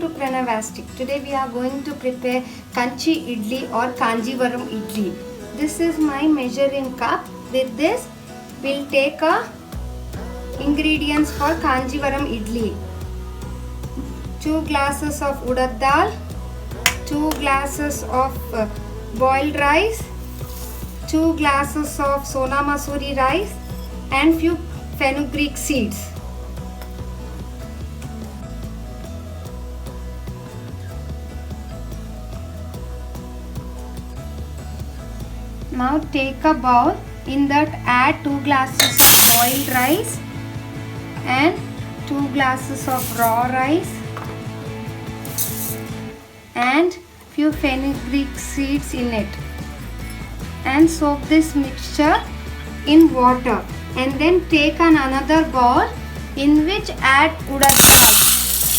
to Pranavastic. Today we are going to prepare Kanchi Idli or Kanjivaram Idli. This is my measuring cup. With this we'll take ingredients for Kanjivaram Idli. 2 glasses of urad dal, 2 glasses of boiled rice, 2 glasses of Sona Masuri rice and few fenugreek seeds. Now take a bowl, in that add 2 glasses of boiled rice and 2 glasses of raw rice and few fenugreek seeds in it, and soak this mixture in water, and then take another bowl in which add urad dal,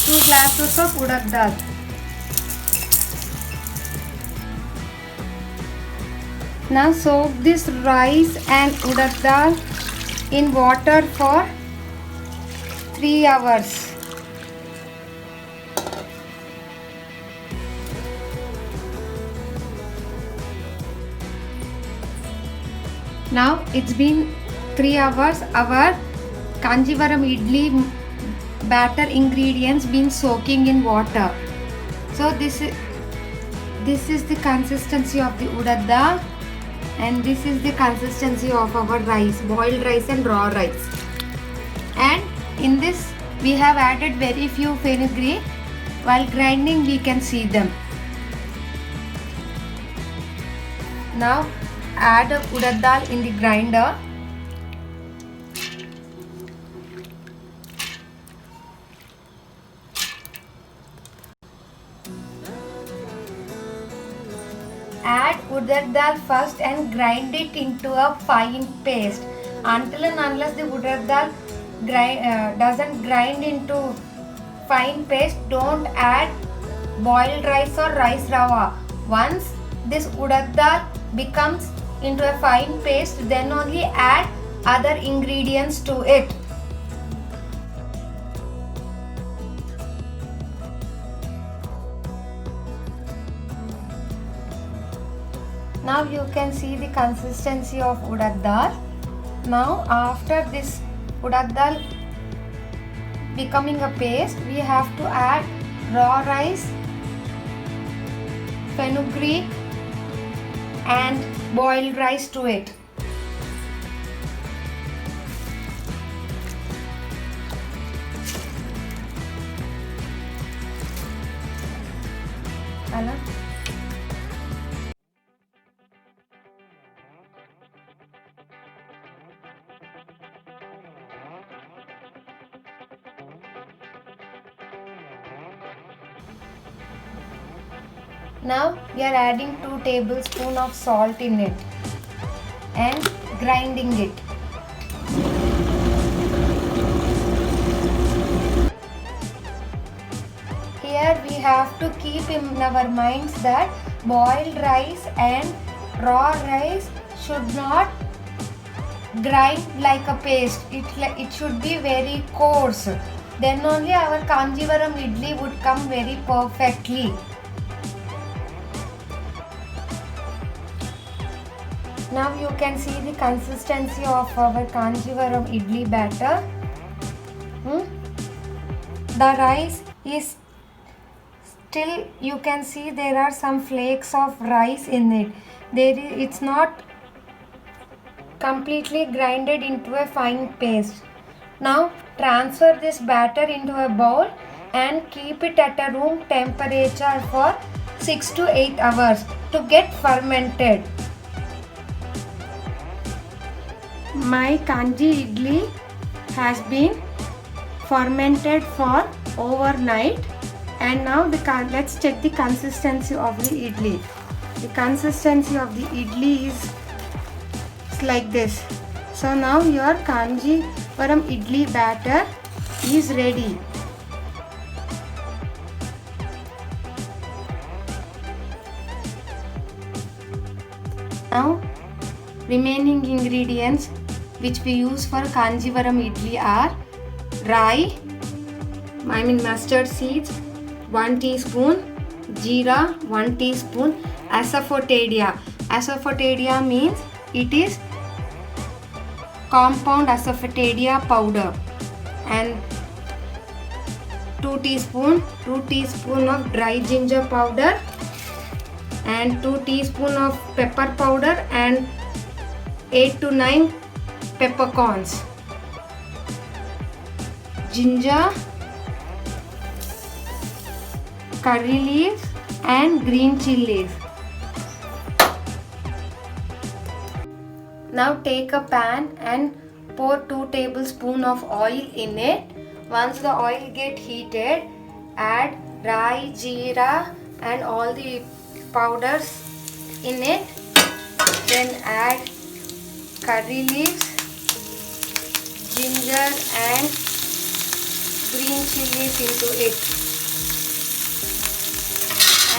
2 glasses of urad dal. Now soak this rice and urad dal in water for 3 hours. Now it's been 3 hours. Our Kanjivaram Idli batter ingredients been soaking in water. So this is the consistency of the urad dal, and this is the consistency of our rice, boiled rice and raw rice. And in this we have added very few fenugreek. While grinding we can see them. Now add urad dal in the grinder. Add urad dal first and grind it into a fine paste. Until and unless the urad dal doesn't grind into fine paste, don't add boiled rice or rice rava. Once this urad dal becomes into a fine paste, then only add other ingredients to it. Now you can see the consistency of urad dal. Now after this urad dal becoming a paste, we have to add raw rice, fenugreek and boiled rice to it. Now we are adding 2 tablespoons of salt in it and grinding it. Here we have to keep in our minds that boiled rice and raw rice should not grind like a paste. It should be very coarse. Then only our Kanjivaram Idli would come very perfectly. Now you can see the consistency of our Kanjivaram Idli batter. The rice is still, you can see there are some flakes of rice in it. It's not completely grinded into a fine paste. Now transfer this batter into a bowl and keep it at a room temperature for 6 to 8 hours to get fermented. My Kanji Idli has been fermented for overnight, and now let's check the consistency of the idli. The consistency of the idli is like this. So now your Kanjivaram Idli batter is ready. Now remaining ingredients which we use for Kanjivaram Idli are mustard seeds, 1 teaspoon jeera, 1 teaspoon asafoetida. Asafoetida means it is compound asafoetida powder, and 2 teaspoon of dry ginger powder, and 2 teaspoon of pepper powder, and 8 to 9 peppercorns. Ginger, curry leaves, and green chilies. Now take a pan and pour 2 tablespoons of oil in it. Once the oil get heated, add dry jeera and all the powders in it. Then add curry leaves, ginger and green chilies into it,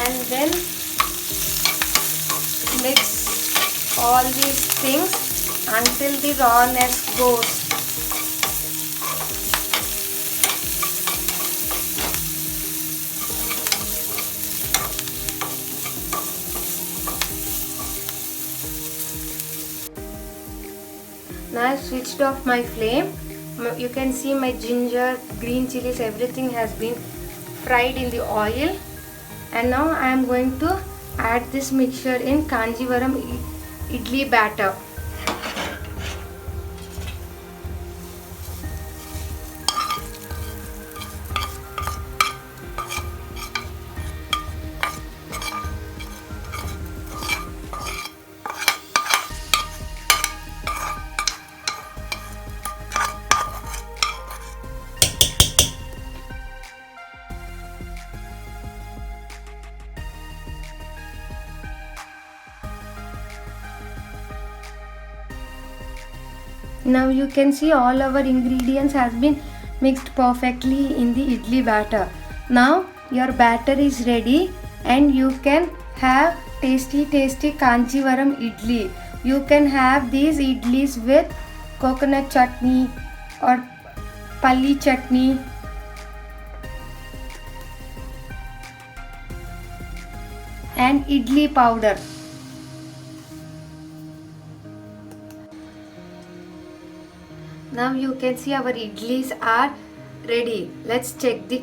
and then mix all these things until the rawness goes. Now I switched off my flame. You can see my ginger, green chilies, everything has been fried in the oil. And now I am going to add this mixture in Kanjivaram idli batter. Now you can see all our ingredients has been mixed perfectly in the idli batter. Now your batter is ready and you can have tasty Kanjivaram idli. You can have these idlis with coconut chutney or palli chutney. And idli powder. Now you can see our idlis are ready. Let's check the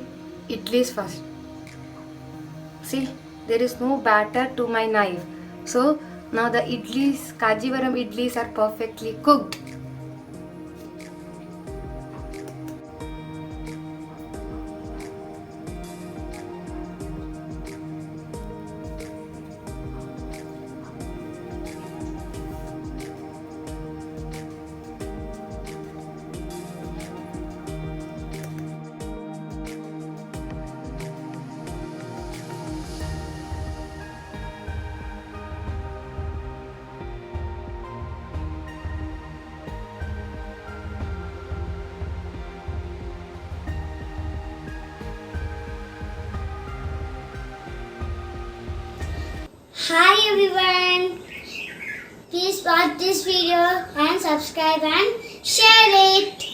idlis first. See, there is no batter to my knife. So now the idlis, Kanjivaram idlis are perfectly cooked. Hi everyone, please watch this video and subscribe and share it.